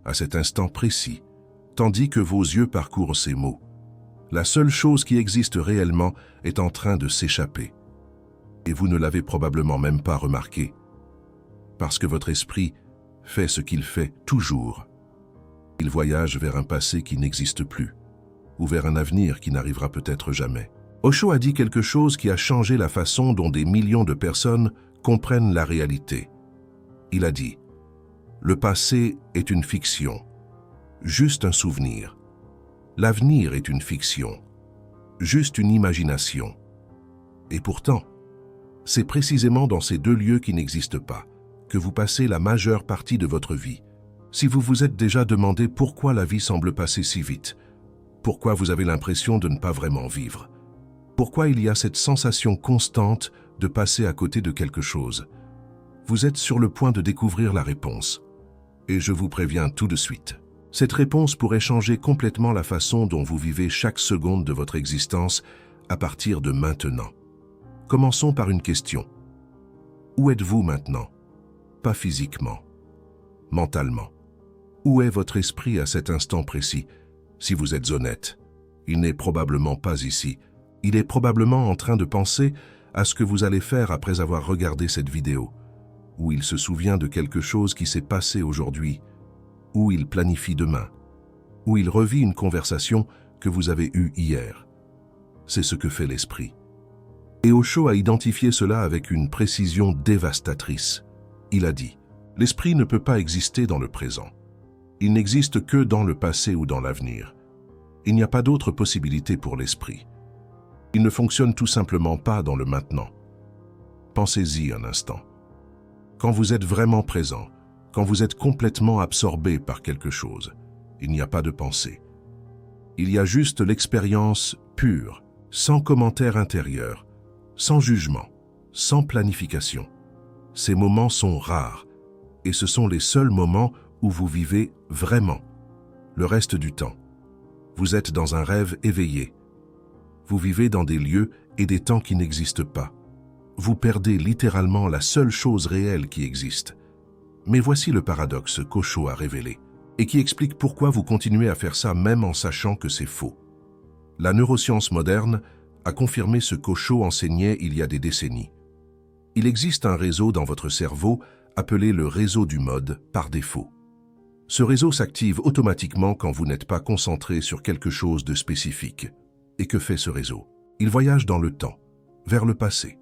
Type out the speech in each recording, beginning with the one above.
à cet instant précis, tandis que vos yeux parcourent ces mots. La seule chose qui existe réellement est en train de s'échapper. Et vous ne l'avez probablement même pas remarqué, parce que votre esprit fait ce qu'il fait toujours. Il voyage vers un passé qui n'existe plus, ou vers un avenir qui n'arrivera peut-être jamais. Osho a dit quelque chose qui a changé la façon dont des millions de personnes comprennent la réalité. Il a dit « Le passé est une fiction, juste un souvenir. L'avenir est une fiction, juste une imagination. Et pourtant, c'est précisément dans ces deux lieux qui n'existent pas que vous passez la majeure partie de votre vie. Si vous vous êtes déjà demandé pourquoi la vie semble passer si vite, pourquoi vous avez l'impression de ne pas vraiment vivre, pourquoi il y a cette sensation constante de passer à côté de quelque chose, vous êtes sur le point de découvrir la réponse. Et je vous préviens tout de suite. Cette réponse pourrait changer complètement la façon dont vous vivez chaque seconde de votre existence à partir de maintenant. Commençons par une question. Où êtes-vous maintenant? Pas physiquement, mentalement. Où est votre esprit à cet instant précis? Si vous êtes honnête, il n'est probablement pas ici. Il est probablement en train de penser à ce que vous allez faire après avoir regardé cette vidéo, où il se souvient de quelque chose qui s'est passé aujourd'hui, où il planifie demain, où il revit une conversation que vous avez eue hier. C'est ce que fait l'esprit. Et Osho a identifié cela avec une précision dévastatrice. Il a dit, l'esprit ne peut pas exister dans le présent. Il n'existe que dans le passé ou dans l'avenir. Il n'y a pas d'autre possibilité pour l'esprit. Il ne fonctionne tout simplement pas dans le maintenant. Pensez-y un instant. Quand vous êtes vraiment présent, quand vous êtes complètement absorbé par quelque chose, il n'y a pas de pensée. Il y a juste l'expérience pure, sans commentaire intérieur, sans jugement, sans planification. Ces moments sont rares, et ce sont les seuls moments où vous vivez vraiment. Le reste du temps, vous êtes dans un rêve éveillé. Vous vivez dans des lieux et des temps qui n'existent pas. Vous perdez littéralement la seule chose réelle qui existe. Mais voici le paradoxe qu'Osho a révélé, et qui explique pourquoi vous continuez à faire ça même en sachant que c'est faux. La neuroscience moderne a confirmé ce qu'Osho enseignait il y a des décennies. Il existe un réseau dans votre cerveau appelé le réseau du mode par défaut. Ce réseau s'active automatiquement quand vous n'êtes pas concentré sur quelque chose de spécifique. Et que fait ce réseau? Il voyage dans le temps, vers le passé,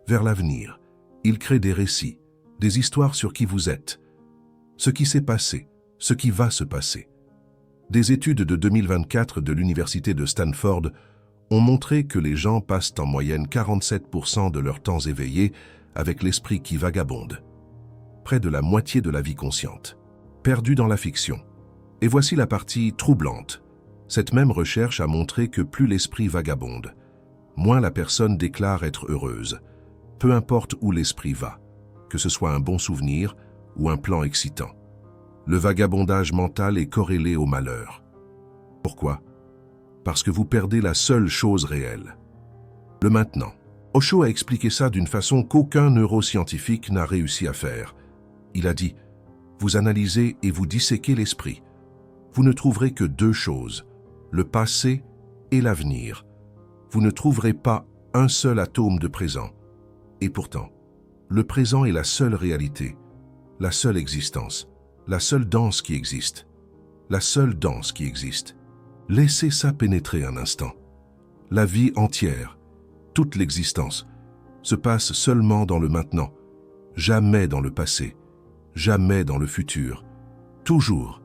vers l'avenir. Il crée des récits, des histoires sur qui vous êtes, ce qui s'est passé, ce qui va se passer. Des études de 2024 de l'université de Stanford ont montré que les gens passent en moyenne 47% de leur temps éveillé avec l'esprit qui vagabonde. Près de la moitié de la vie consciente, perdue dans la fiction. Et voici la partie troublante. Cette même recherche a montré que plus l'esprit vagabonde, moins la personne déclare être heureuse, peu importe où l'esprit va, que ce soit un bon souvenir ou un plan excitant. Le vagabondage mental est corrélé au malheur. Pourquoi? Parce que vous perdez la seule chose réelle. Le maintenant. Osho a expliqué ça d'une façon qu'aucun neuroscientifique n'a réussi à faire. Il a dit, vous analysez et vous disséquez l'esprit. Vous ne trouverez que deux choses, le passé et l'avenir. Vous ne trouverez pas un seul atome de présent. Et pourtant, le présent est la seule réalité, la seule existence, la seule danse qui existe. La seule danse qui existe. Laissez ça pénétrer un instant. La vie entière, toute l'existence, se passe seulement dans le maintenant, jamais dans le passé, jamais dans le futur, toujours,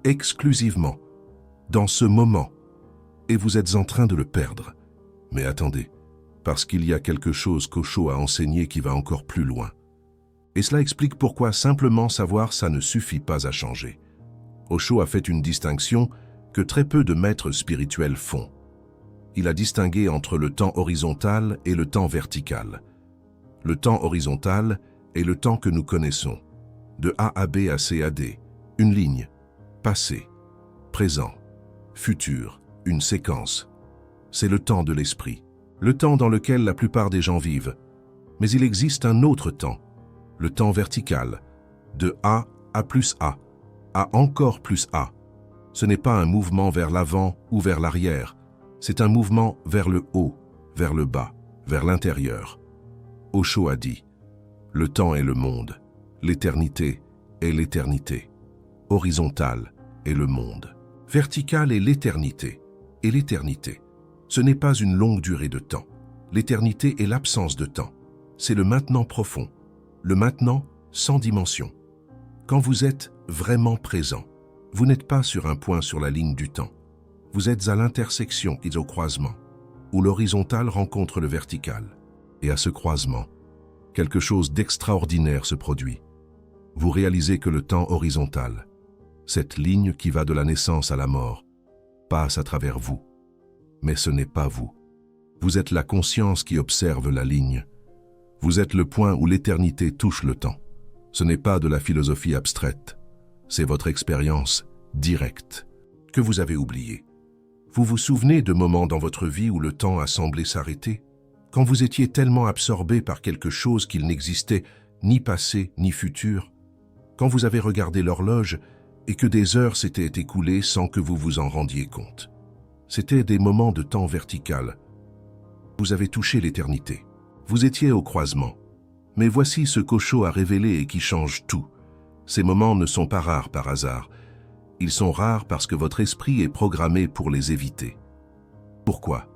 exclusivement, dans ce moment, et vous êtes en train de le perdre. Mais attendez, parce qu'il y a quelque chose qu'Osho a enseigné qui va encore plus loin. Et cela explique pourquoi simplement savoir ça ne suffit pas à changer. Osho a fait une distinction que très peu de maîtres spirituels font. Il a distingué entre le temps horizontal et le temps vertical. Le temps horizontal est le temps que nous connaissons, de A à B à C à D, une ligne, passé, présent, futur, une séquence. C'est le temps de l'esprit, le temps dans lequel la plupart des gens vivent. Mais il existe un autre temps, le temps vertical, de A à plus A, A encore plus A. Ce n'est pas un mouvement vers l'avant ou vers l'arrière, c'est un mouvement vers le haut, vers le bas, vers l'intérieur. Osho a dit, le temps est le monde, l'éternité est l'éternité, horizontal est le monde, vertical est l'éternité, et l'éternité, ce n'est pas une longue durée de temps. L'éternité est l'absence de temps, c'est le maintenant profond, le maintenant sans dimension. Quand vous êtes vraiment présent, vous n'êtes pas sur un point sur la ligne du temps. Vous êtes à l'intersection et au croisement, où l'horizontal rencontre le vertical. Et à ce croisement, quelque chose d'extraordinaire se produit. Vous réalisez que le temps horizontal, cette ligne qui va de la naissance à la mort, passe à travers vous. Mais ce n'est pas vous. Vous êtes la conscience qui observe la ligne. Vous êtes le point où l'éternité touche le temps. Ce n'est pas de la philosophie abstraite, c'est votre expérience directe que vous avez oubliée. Vous vous souvenez de moments dans votre vie où le temps a semblé s'arrêter, quand vous étiez tellement absorbé par quelque chose qu'il n'existait ni passé ni futur, quand vous avez regardé l'horloge et que des heures s'étaient écoulées sans que vous vous en rendiez compte. C'étaient des moments de temps vertical. Vous avez touché l'éternité. Vous étiez au croisement. Mais voici ce qu'Osho a révélé et qui change tout. Ces moments ne sont pas rares par hasard. Ils sont rares parce que votre esprit est programmé pour les éviter. Pourquoi?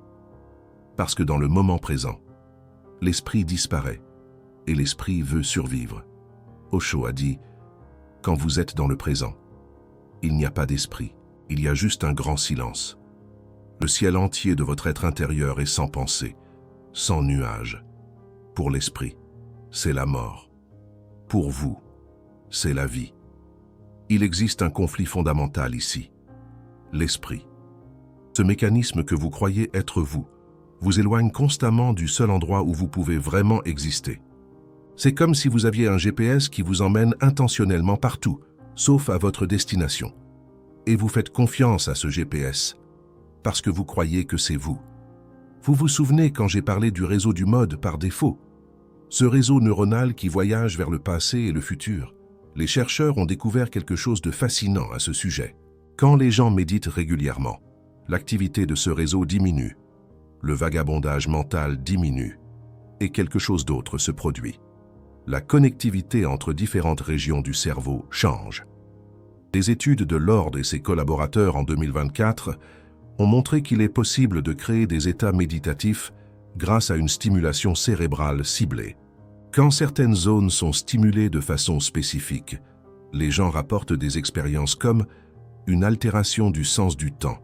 Parce que dans le moment présent, l'esprit disparaît et l'esprit veut survivre. Osho a dit, quand vous êtes dans le présent, il n'y a pas d'esprit, il y a juste un grand silence. Le ciel entier de votre être intérieur est sans pensée, sans nuage. Pour l'esprit, c'est la mort. Pour vous, c'est la vie. Il existe un conflit fondamental ici, l'esprit. Ce mécanisme que vous croyez être vous éloigne constamment du seul endroit où vous pouvez vraiment exister. C'est comme si vous aviez un GPS qui vous emmène intentionnellement partout, sauf à votre destination. Et vous faites confiance à ce GPS, parce que vous croyez que c'est vous. Vous vous souvenez quand j'ai parlé du réseau du mode par défaut? Ce réseau neuronal qui voyage vers le passé et le futur. Les chercheurs ont découvert quelque chose de fascinant à ce sujet. Quand les gens méditent régulièrement, l'activité de ce réseau diminue, le vagabondage mental diminue, et quelque chose d'autre se produit. La connectivité entre différentes régions du cerveau change. Des études de Lord et ses collaborateurs en 2024 ont montré qu'il est possible de créer des états méditatifs grâce à une stimulation cérébrale ciblée. Quand certaines zones sont stimulées de façon spécifique, les gens rapportent des expériences comme une altération du sens du temps,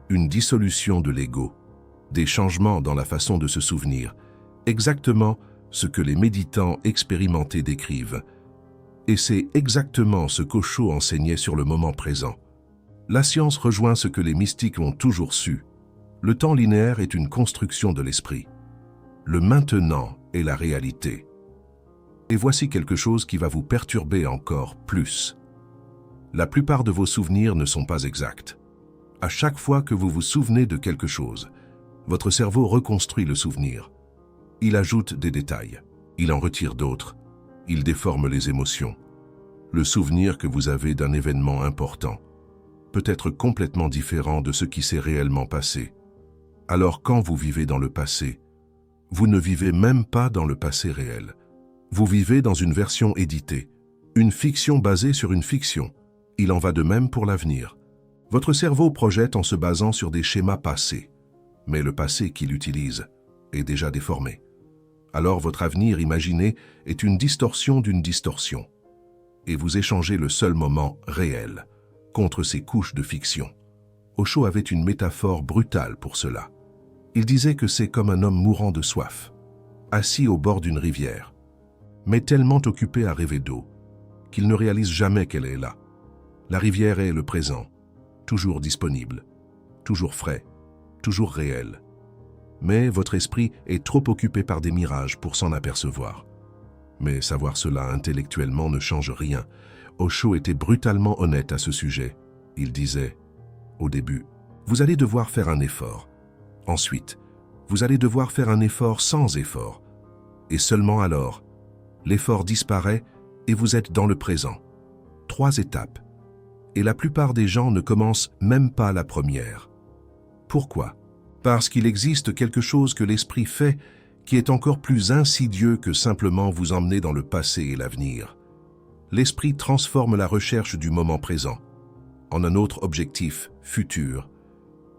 une dissolution de l'ego, des changements dans la façon de se souvenir, exactement ce que les méditants expérimentés décrivent. Et c'est exactement ce qu'Osho enseignait sur le moment présent. La science rejoint ce que les mystiques ont toujours su. Le temps linéaire est une construction de l'esprit. Le maintenant est la réalité. Et voici quelque chose qui va vous perturber encore plus. La plupart de vos souvenirs ne sont pas exacts. À chaque fois que vous vous souvenez de quelque chose, votre cerveau reconstruit le souvenir. Il ajoute des détails, il en retire d'autres, il déforme les émotions. Le souvenir que vous avez d'un événement important peut être complètement différent de ce qui s'est réellement passé. Alors quand vous vivez dans le passé, vous ne vivez même pas dans le passé réel. Vous vivez dans une version éditée, une fiction basée sur une fiction. Il en va de même pour l'avenir. Votre cerveau projette en se basant sur des schémas passés, mais le passé qu'il utilise est déjà déformé. Alors votre avenir imaginé est une distorsion d'une distorsion. Et vous échangez le seul moment réel contre ces couches de fiction. Osho avait une métaphore brutale pour cela. Il disait que c'est comme un homme mourant de soif, assis au bord d'une rivière, mais tellement occupé à rêver d'eau qu'il ne réalise jamais qu'elle est là. La rivière est le présent, toujours disponible, toujours frais, toujours réel. Mais votre esprit est trop occupé par des mirages pour s'en apercevoir. Mais savoir cela intellectuellement ne change rien. Osho était brutalement honnête à ce sujet. Il disait, au début, vous allez devoir faire un effort. Ensuite, vous allez devoir faire un effort sans effort. Et seulement alors, l'effort disparaît et vous êtes dans le présent. 3 étapes. Et la plupart des gens ne commencent même pas la première. Pourquoi? Parce qu'il existe quelque chose que l'esprit fait qui est encore plus insidieux que simplement vous emmener dans le passé et l'avenir. L'esprit transforme la recherche du moment présent en un autre objectif, futur.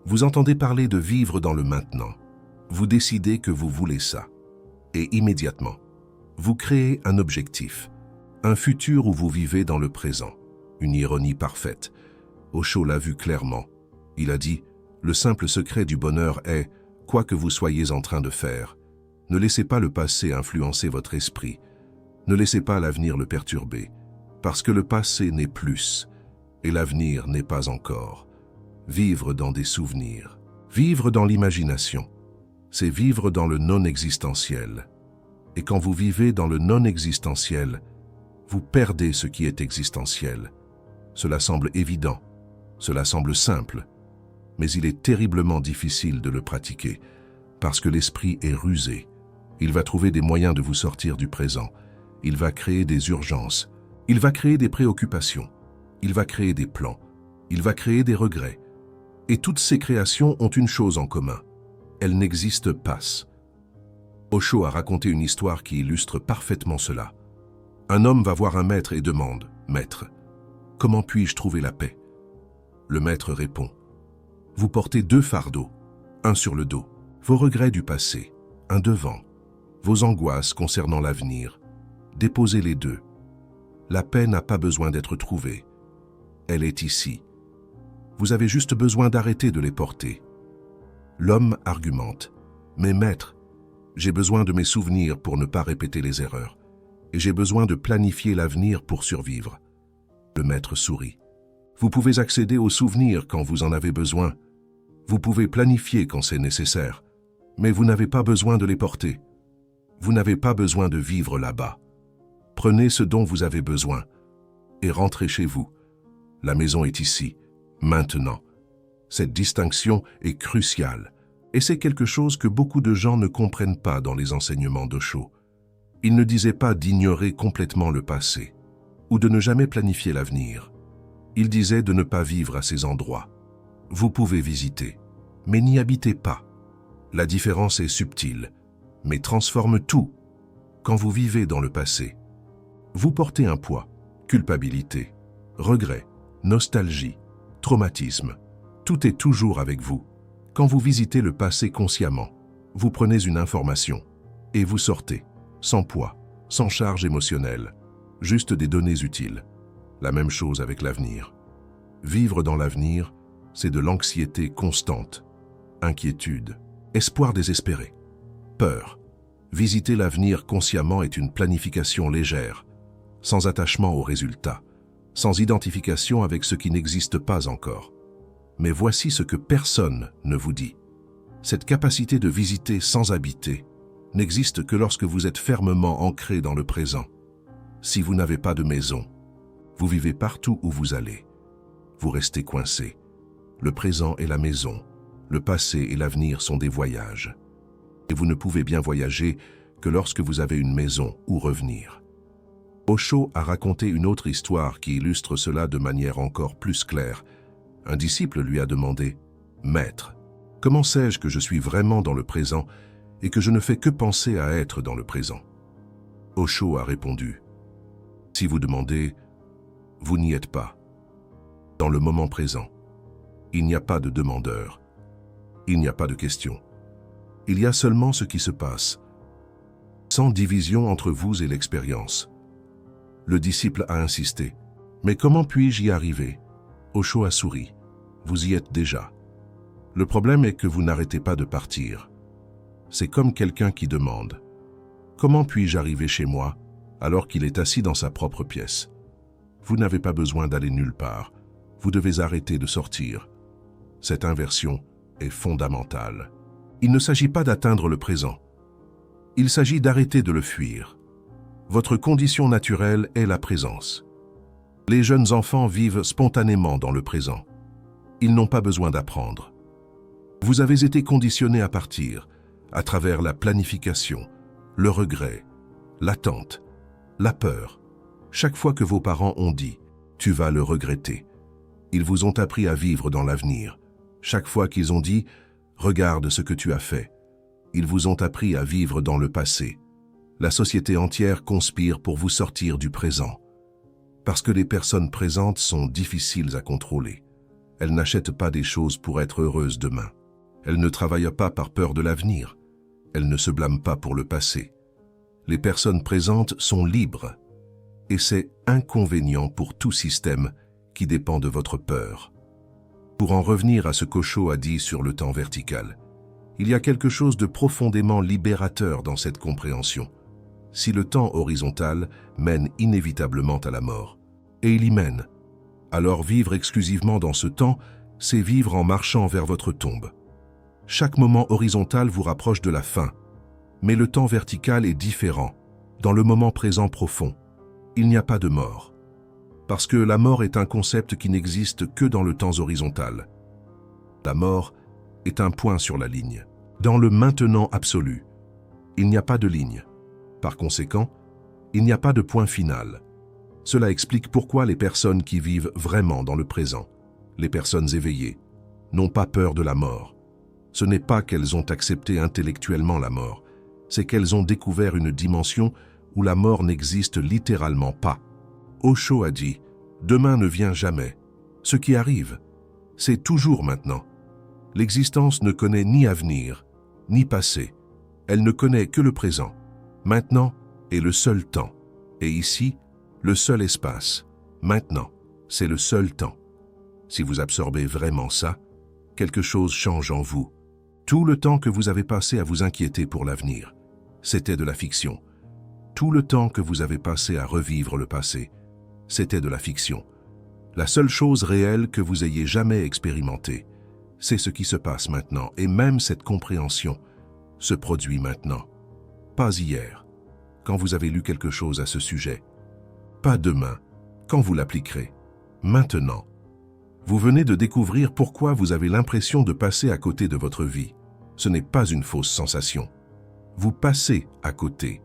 Vous entendez parler de vivre dans le maintenant. Vous décidez que vous voulez ça. Et immédiatement, vous créez un objectif, un futur où vous vivez dans le présent. Une ironie parfaite. Osho l'a vu clairement. Il a dit, le simple secret du bonheur est, quoi que vous soyez en train de faire, ne laissez pas le passé influencer votre esprit. Ne laissez pas l'avenir le perturber, parce que le passé n'est plus, et l'avenir n'est pas encore. Vivre dans des souvenirs, vivre dans l'imagination, c'est vivre dans le non-existentiel. Et quand vous vivez dans le non-existentiel, vous perdez ce qui est existentiel. Cela semble évident, cela semble simple, mais il est terriblement difficile de le pratiquer, parce que l'esprit est rusé. Il va trouver des moyens de vous sortir du présent. Il va créer des urgences. Il va créer des préoccupations. Il va créer des plans. Il va créer des regrets. Et toutes ces créations ont une chose en commun. Elles n'existent pas. Osho a raconté une histoire qui illustre parfaitement cela. Un homme va voir un maître et demande, « Maître, comment puis-je trouver la paix ?» Le maître répond, « Vous portez 2 fardeaux, un sur le dos, vos regrets du passé, un devant, vos angoisses concernant l'avenir. Déposez les 2. La paix n'a pas besoin d'être trouvée. Elle est ici. Vous avez juste besoin d'arrêter de les porter. » L'homme argumente, « Mais maître, j'ai besoin de mes souvenirs pour ne pas répéter les erreurs, et j'ai besoin de planifier l'avenir pour survivre. » Le maître sourit. « Vous pouvez accéder aux souvenirs quand vous en avez besoin. Vous pouvez planifier quand c'est nécessaire, mais vous n'avez pas besoin de les porter. Vous n'avez pas besoin de vivre là-bas. Prenez ce dont vous avez besoin et rentrez chez vous. La maison est ici, maintenant. » Cette distinction est cruciale, et c'est quelque chose que beaucoup de gens ne comprennent pas dans les enseignements d'Osho. Il ne disait pas d'ignorer complètement le passé, ou de ne jamais planifier l'avenir. Il disait de ne pas vivre à ces endroits. Vous pouvez visiter, mais n'y habitez pas. La différence est subtile, mais transforme tout. Quand vous vivez dans le passé, vous portez un poids, culpabilité, regret, nostalgie, traumatisme. Tout est toujours avec vous. Quand vous visitez le passé consciemment, vous prenez une information et vous sortez, sans poids, sans charge émotionnelle, juste des données utiles. La même chose avec l'avenir. Vivre dans l'avenir, c'est de l'anxiété constante, inquiétude, espoir désespéré, peur. Visiter l'avenir consciemment est une planification légère, sans attachement aux résultats, sans identification avec ce qui n'existe pas encore. Mais voici ce que personne ne vous dit. Cette capacité de visiter sans habiter n'existe que lorsque vous êtes fermement ancré dans le présent. Si vous n'avez pas de maison, vous vivez partout où vous allez. Vous restez coincé. Le présent est la maison. Le passé et l'avenir sont des voyages. Et vous ne pouvez bien voyager que lorsque vous avez une maison où revenir. Osho a raconté une autre histoire qui illustre cela de manière encore plus claire. Un disciple lui a demandé, « Maître, comment sais-je que je suis vraiment dans le présent et que je ne fais que penser à être dans le présent ?» Osho a répondu, « Si vous demandez, vous n'y êtes pas. Dans le moment présent, il n'y a pas de demandeur, il n'y a pas de question. Il y a seulement ce qui se passe, sans division entre vous et l'expérience. » Le disciple a insisté, « Mais comment puis-je y arriver ?» Osho a souri. « Vous y êtes déjà. Le problème est que vous n'arrêtez pas de partir. C'est comme quelqu'un qui demande « Comment puis-je arriver chez moi ?» alors qu'il est assis dans sa propre pièce. Vous n'avez pas besoin d'aller nulle part. Vous devez arrêter de sortir. Cette inversion est fondamentale. Il ne s'agit pas d'atteindre le présent. Il s'agit d'arrêter de le fuir. Votre condition naturelle est la présence. Les jeunes enfants vivent spontanément dans le présent. Ils n'ont pas besoin d'apprendre. Vous avez été conditionné à partir, à travers la planification, le regret, l'attente, la peur. Chaque fois que vos parents ont dit « tu vas le regretter », Ils vous ont appris à vivre dans l'avenir. Chaque fois qu'ils ont dit « Regarde ce que tu as fait », ils vous ont appris à vivre dans le passé. La société entière conspire pour vous sortir du présent. Parce que les personnes présentes sont difficiles à contrôler. Elles n'achètent pas des choses pour être heureuses demain. Elles ne travaillent pas par peur de l'avenir. Elles ne se blâment pas pour le passé. Les personnes présentes sont libres. Et c'est inconvénient pour tout système qui dépend de votre peur. Pour en revenir à ce qu'Osho a dit sur le temps vertical, il y a quelque chose de profondément libérateur dans cette compréhension. Si le temps horizontal mène inévitablement à la mort, et il y mène, alors vivre exclusivement dans ce temps, c'est vivre en marchant vers votre tombe. Chaque moment horizontal vous rapproche de la fin, mais le temps vertical est différent, dans le moment présent profond. Il n'y a pas de mort. Parce que la mort est un concept qui n'existe que dans le temps horizontal. La mort est un point sur la ligne. Dans le maintenant absolu, il n'y a pas de ligne. Par conséquent, il n'y a pas de point final. Cela explique pourquoi les personnes qui vivent vraiment dans le présent, les personnes éveillées, n'ont pas peur de la mort. Ce n'est pas qu'elles ont accepté intellectuellement la mort, c'est qu'elles ont découvert une dimension où la mort n'existe littéralement pas. Osho a dit « Demain ne vient jamais. Ce qui arrive, c'est toujours maintenant. L'existence ne connaît ni avenir, ni passé. Elle ne connaît que le présent. Maintenant est le seul temps. Et ici, le seul espace. Maintenant, c'est le seul temps. Si vous absorbez vraiment ça, quelque chose change en vous. Tout le temps que vous avez passé à vous inquiéter pour l'avenir, c'était de la fiction. Tout le temps que vous avez passé à revivre le passé, c'était de la fiction. La seule chose réelle que vous ayez jamais expérimentée, c'est ce qui se passe maintenant, et même cette compréhension se produit maintenant. Pas hier, quand vous avez lu quelque chose à ce sujet. Pas demain, quand vous l'appliquerez. Maintenant. Vous venez de découvrir pourquoi vous avez l'impression de passer à côté de votre vie. Ce n'est pas une fausse sensation. Vous passez à côté.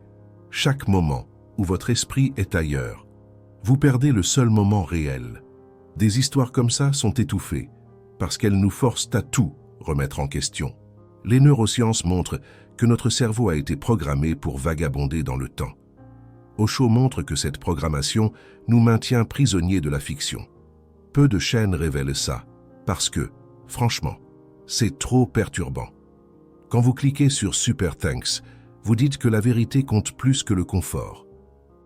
Chaque moment où votre esprit est ailleurs, vous perdez le seul moment réel. Des histoires comme ça sont étouffées parce qu'elles nous forcent à tout remettre en question. Les neurosciences montrent que notre cerveau a été programmé pour vagabonder dans le temps. Osho montre que cette programmation nous maintient prisonniers de la fiction. Peu de chaînes révèlent ça, parce que, franchement, c'est trop perturbant. Quand vous cliquez sur Super Thanks, vous dites que la vérité compte plus que le confort,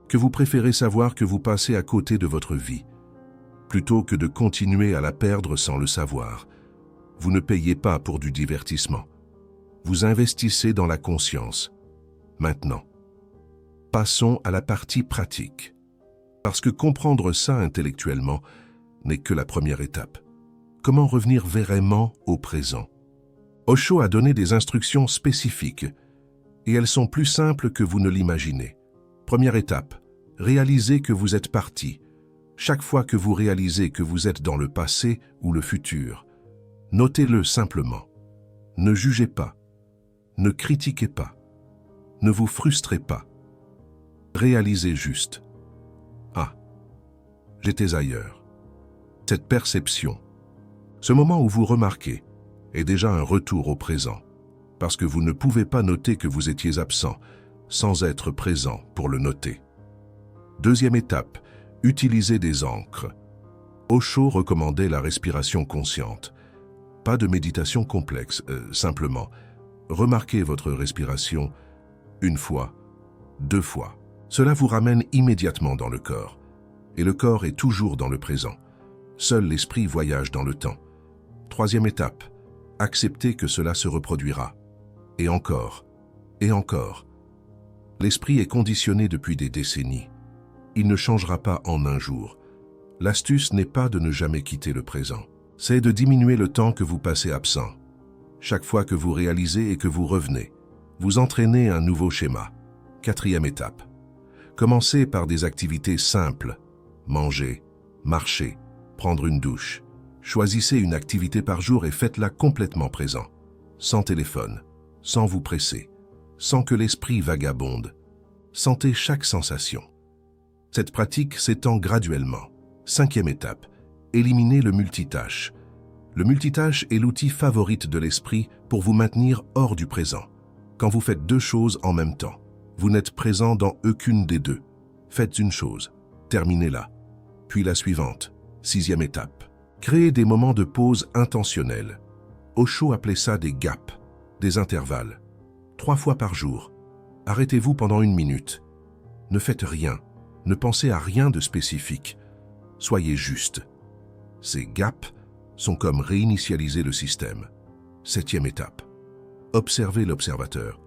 que vous préférez savoir que vous passez à côté de votre vie, plutôt que de continuer à la perdre sans le savoir. Vous ne payez pas pour du divertissement. Vous investissez dans la conscience. Maintenant, passons à la partie pratique. Parce que comprendre ça intellectuellement n'est que la première étape. Comment revenir vraiment au présent? Osho a donné des instructions spécifiques et elles sont plus simples que vous ne l'imaginez. Première étape, réalisez que vous êtes parti. Chaque fois que vous réalisez que vous êtes dans le passé ou le futur, notez-le simplement. Ne jugez pas. Ne critiquez pas. Ne vous frustrez pas. Réalisez juste. Ah, j'étais ailleurs. Cette perception, ce moment où vous remarquez, est déjà un retour au présent, parce que vous ne pouvez pas noter que vous étiez absent sans être présent pour le noter. Deuxième étape, utilisez des ancres. Osho recommandait la respiration consciente. Pas de méditation complexe, simplement. Remarquez votre respiration une fois, 2 fois. Cela vous ramène immédiatement dans le corps. Et le corps est toujours dans le présent. Seul l'esprit voyage dans le temps. Troisième étape, acceptez que cela se reproduira. Et encore, et encore. L'esprit est conditionné depuis des décennies. Il ne changera pas en un jour. L'astuce n'est pas de ne jamais quitter le présent. C'est de diminuer le temps que vous passez absent. Chaque fois que vous réalisez et que vous revenez, vous entraînez un nouveau schéma. Quatrième étape. Commencez par des activités simples. Manger, marcher, prendre une douche. Choisissez une activité par jour et faites-la complètement présent. Sans téléphone, sans vous presser, sans que l'esprit vagabonde. Sentez chaque sensation. Cette pratique s'étend graduellement. Cinquième étape. Éliminez le multitâche. Le multitâche est l'outil favorite de l'esprit pour vous maintenir hors du présent. Quand vous faites deux choses en même temps, vous n'êtes présent dans aucune des deux. Faites une chose, terminez-la. Puis la suivante, 6e étape. Créez des moments de pause intentionnels. Osho appelait ça des gaps, des intervalles. 3 fois par jour. Arrêtez-vous pendant 1 minute. Ne faites rien, ne pensez à rien de spécifique. Soyez juste. Ces gaps sont comme réinitialiser le système. 7e étape. Observez l'observateur.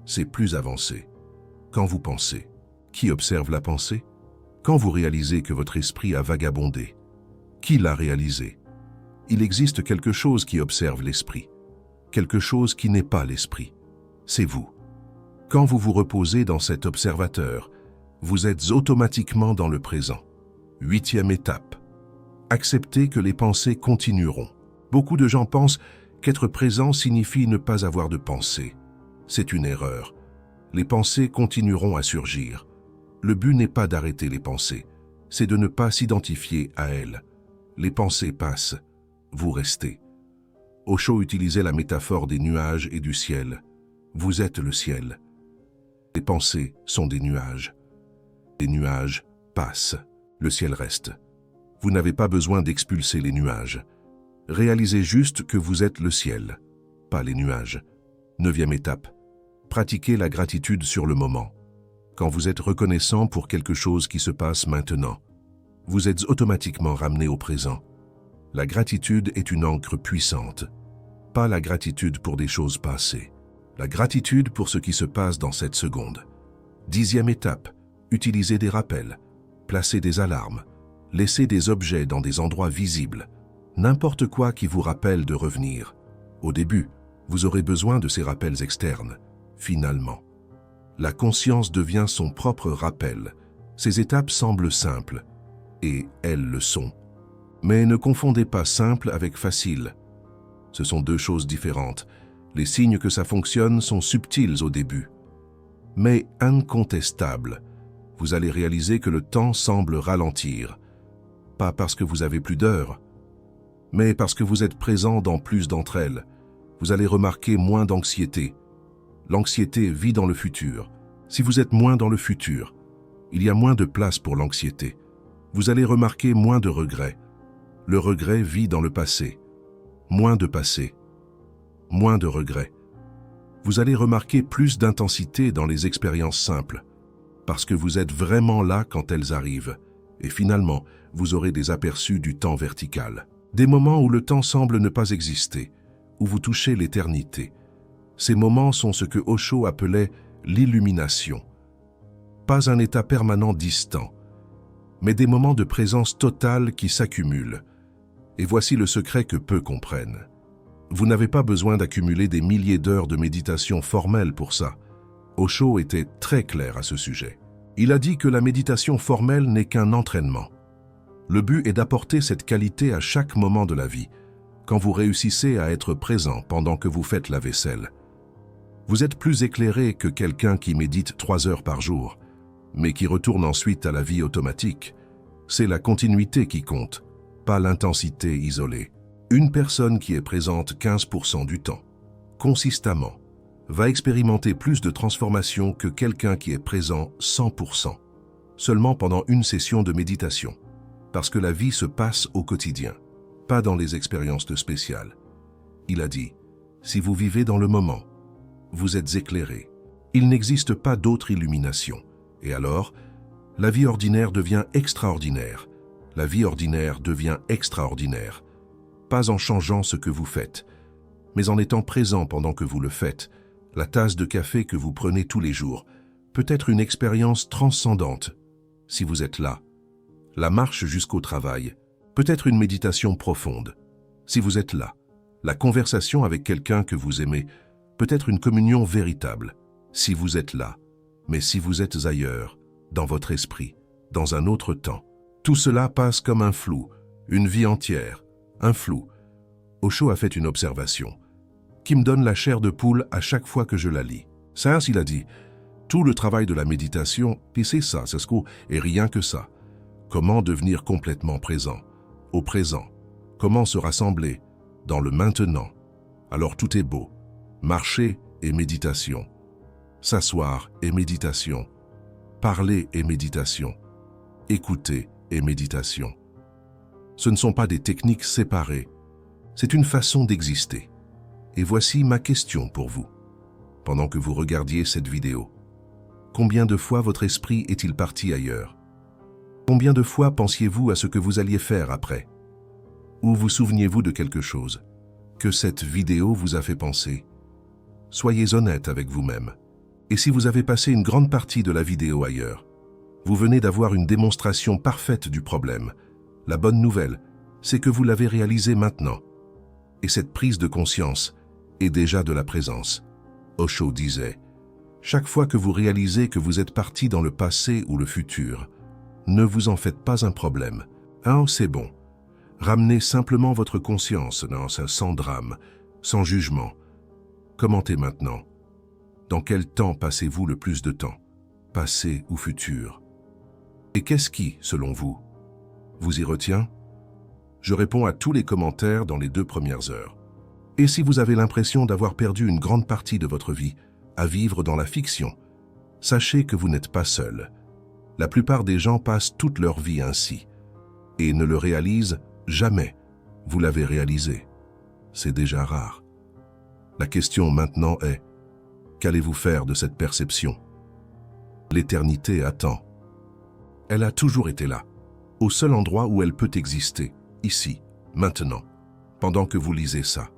C'est plus avancé. Quand vous pensez, qui observe la pensée? Quand vous réalisez que votre esprit a vagabondé, qui l'a réalisé? Il existe quelque chose qui observe l'esprit, quelque chose qui n'est pas l'esprit. C'est vous. Quand vous vous reposez dans cet observateur, vous êtes automatiquement dans le présent. 8e étape. Acceptez que les pensées continueront. Beaucoup de gens pensent qu'être présent signifie ne pas avoir de pensée. C'est une erreur. Les pensées continueront à surgir. Le but n'est pas d'arrêter les pensées, c'est de ne pas s'identifier à elles. Les pensées passent, vous restez. Osho utilisait la métaphore des nuages et du ciel. Vous êtes le ciel. Les pensées sont des nuages. Les nuages passent, le ciel reste. Vous n'avez pas besoin d'expulser les nuages. Réalisez juste que vous êtes le ciel, pas les nuages. 9e étape. Pratiquez la gratitude sur le moment. Quand vous êtes reconnaissant pour quelque chose qui se passe maintenant, vous êtes automatiquement ramené au présent. La gratitude est une ancre puissante, pas la gratitude pour des choses passées. La gratitude pour ce qui se passe dans cette seconde. 10e étape. Utilisez des rappels, placez des alarmes, laissez des objets dans des endroits visibles. N'importe quoi qui vous rappelle de revenir. Au début, vous aurez besoin de ces rappels externes. Finalement, la conscience devient son propre rappel. Ces étapes semblent simples, et elles le sont. Mais ne confondez pas simple avec facile. Ce sont deux choses différentes. Les signes que ça fonctionne sont subtils au début, mais incontestables. Vous allez réaliser que le temps semble ralentir. Pas parce que vous avez plus d'heures, mais parce que vous êtes présent dans plus d'entre elles. Vous allez remarquer moins d'anxiété. L'anxiété vit dans le futur. Si vous êtes moins dans le futur, il y a moins de place pour l'anxiété. Vous allez remarquer moins de regrets. Le regret vit dans le passé. Moins de passé. Moins de regrets. Vous allez remarquer plus d'intensité dans les expériences simples, parce que vous êtes vraiment là quand elles arrivent. Et finalement, vous aurez des aperçus du temps vertical. Des moments où le temps semble ne pas exister, où vous touchez l'éternité. Ces moments sont ce que Osho appelait l'illumination. Pas un état permanent distant, mais des moments de présence totale qui s'accumulent. Et voici le secret que peu comprennent. Vous n'avez pas besoin d'accumuler des milliers d'heures de méditation formelle pour ça. Osho était très clair à ce sujet. Il a dit que la méditation formelle n'est qu'un entraînement. Le but est d'apporter cette qualité à chaque moment de la vie, quand vous réussissez à être présent pendant que vous faites la vaisselle. Vous êtes plus éclairé que quelqu'un qui médite 3 heures par jour, mais qui retourne ensuite à la vie automatique. C'est la continuité qui compte, pas l'intensité isolée. Une personne qui est présente 15% du temps, consistamment, va expérimenter plus de transformation que quelqu'un qui est présent 100%, seulement pendant une session de méditation, parce que la vie se passe au quotidien, pas dans les expériences spéciales. Il a dit, si vous vivez dans le moment, vous êtes éclairé. Il n'existe pas d'autre illumination. Et alors, la vie ordinaire devient extraordinaire. La vie ordinaire devient extraordinaire. Pas en changeant ce que vous faites, mais en étant présent pendant que vous le faites. La tasse de café que vous prenez tous les jours peut être une expérience transcendante, si vous êtes là. La marche jusqu'au travail peut être une méditation profonde, si vous êtes là. La conversation avec quelqu'un que vous aimez peut être une communion véritable, si vous êtes là. Mais si vous êtes ailleurs, dans votre esprit, dans un autre temps, tout cela passe comme un flou, une vie entière, un flou. Osho a fait une observation qui me donne la chair de poule à chaque fois que je la lis. Ça, il a dit, tout le travail de la méditation, puis c'est ça, et rien que ça. Comment devenir complètement présent? au présent. Comment se rassembler dans le maintenant. Alors tout est beau. Marcher et méditation. S'asseoir et méditation. Parler et méditation. Écouter et méditation. Ce ne sont pas des techniques séparées. C'est une façon d'exister. Et voici ma question pour vous. Pendant que vous regardiez cette vidéo, combien de fois votre esprit est-il parti ailleurs? Combien de fois pensiez-vous à ce que vous alliez faire après? Ou vous souveniez-vous de quelque chose que cette vidéo vous a fait penser? Soyez honnête avec vous-même. Et si vous avez passé une grande partie de la vidéo ailleurs, vous venez d'avoir une démonstration parfaite du problème. La bonne nouvelle, c'est que vous l'avez réalisé maintenant. Et cette prise de conscience est déjà de la présence. Osho disait, « Chaque fois que vous réalisez que vous êtes parti dans le passé ou le futur, ne vous en faites pas un problème. Ah, c'est bon. Ramenez simplement votre conscience sans drame, sans jugement. Commentez maintenant. Dans quel temps passez-vous le plus de temps, passé ou futur? Et qu'est-ce qui, selon vous, vous y retient? Je réponds à tous les commentaires dans les 2 premières heures. Et si vous avez l'impression d'avoir perdu une grande partie de votre vie à vivre dans la fiction, sachez que vous n'êtes pas seul. La plupart des gens passent toute leur vie ainsi et ne le réalisent jamais. Vous l'avez réalisé. C'est déjà rare. La question maintenant est, qu'allez-vous faire de cette perception? L'éternité attend. Elle a toujours été là, au seul endroit où elle peut exister, ici, maintenant, pendant que vous lisez ça.